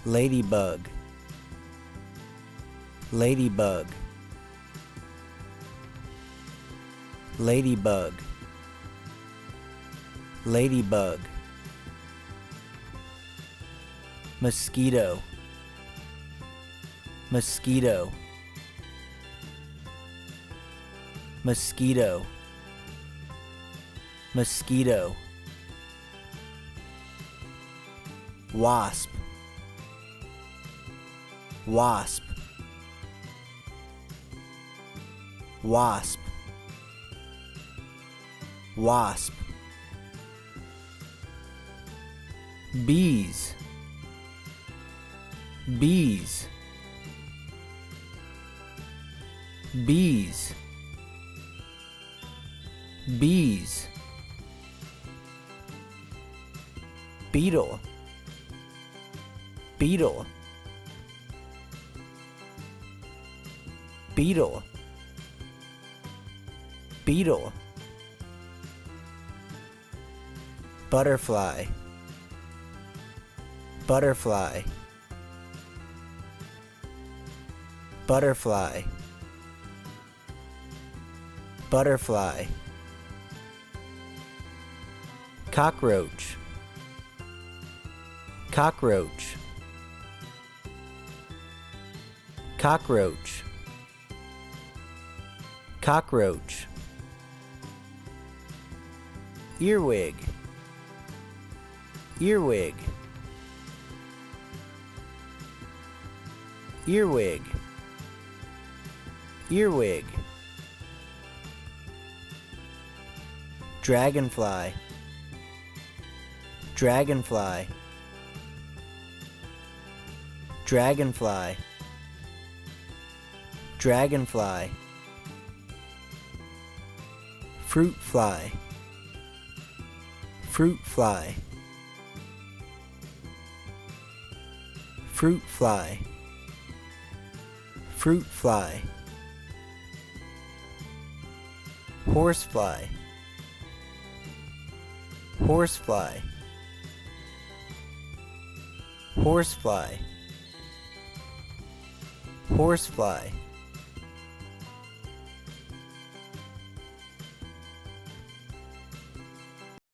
ladybug, ladybug, ladybug, ladybug, mosquito, mosquito, mosquito, mosquito, wasp, wasp, wasp, wasp, bees, bees, bees, bees, beetle, beetle, beetle, beetle, butterfly, butterfly, butterfly, butterfly, cockroach, cockroach, cockroach, cockroach, earwig, earwig, earwig, earwig, dragonfly, dragonfly, dragonfly, dragonfly, fruit fly, fruit fly, fruit fly, fruit fly, horsefly, horsefly, horsefly, horsefly,